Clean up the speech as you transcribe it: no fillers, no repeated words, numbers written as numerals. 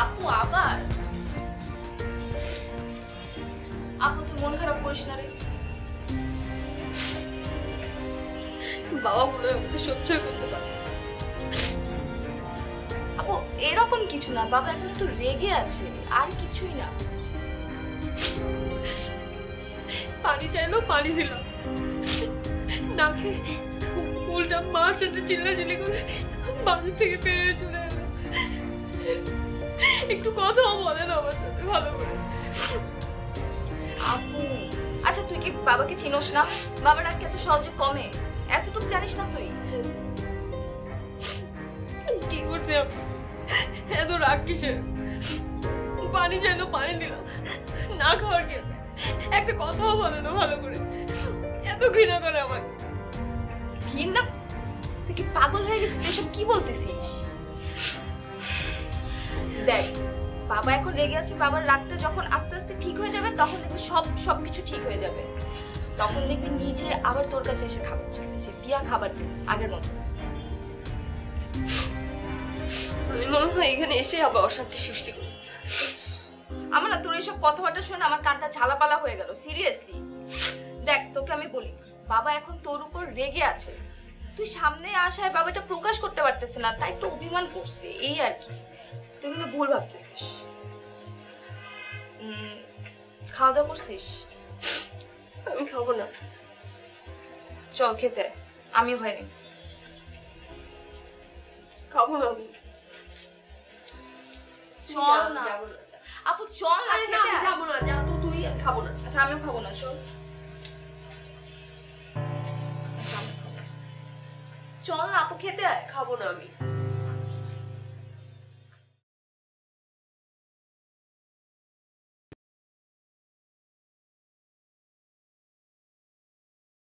আপু আবার? আপু তুই মন খারাপ করিস না রে। বাবা মনে হয় আমাকে সহ্যই করতে পারছে। আপু এরকম কিছু না, বাবা এখন একটু রেগে আছে, আর কিছুই না। পানি চাইলো, পানি দিলাম না খেয়ে উল্টা মার সাথে চিল্লাচিল্লি করে বাজার থেকে বেরিয়ে চলে এলো। একটু কথাও বলে না আমার সাথে ভালো করে। আপু আচ্ছা তুই কি বাবাকে চিনোস না? বাবার রাগ এত সহজে কমে? এতটুকু জানিস না তুই? কি করছে এত রাগ কিসের? পানি চাইলো, পানি দিলাম, না খাওয়ার গেছে, একটা কথাও বলে না ভালো করে। এত ঘৃণা করে আমাকে। ঘৃণা? তুই কি পাগল হয়ে গেছিস? এসব কি বলতেছিস? দেখ বাবা এখন রেগে আছে, বাবার রাগটা যখন আস্তে আস্তে ঠিক হয়ে যাবে তখন দেখবি সবকিছু ঠিক হয়ে যাবে। তখন দেখবি নিজে আবার তোর কাছে এসে খাবার চাইবে, যে পিয়া খাবার দে আগের মতো। আমি মনে হয় এখানে এসে আবার অশান্তি সৃষ্টি করি। আমার না তোর এইসব কথাবার্তা শুনে আমার কানটা ঝালাপালা হয়ে গেল, সিরিয়াসলি। দেখ তোকে আমি বলি, বাবা এখন তোর উপর রেগে আছে, তুই সামনে আসায় বাবা এটা প্রকাশ করতে পারতেছে না, তাই একটু অভিমান করছে, এই আর কি। তুই কিন্তু ভুল ভাবতেছিস। খাওয়া দাওয়া করছিস? আমি খাবো না। চল খেতে, আমিও হয়নি। খাবো না আমি। চল না আপু, চল না খেতে। আমি যাবো না, যা তো তুই, আমি খাবো না। আচ্ছা আমিও খাবো না, চল। চল না আপু খেতে আয়। খাবো না আমি।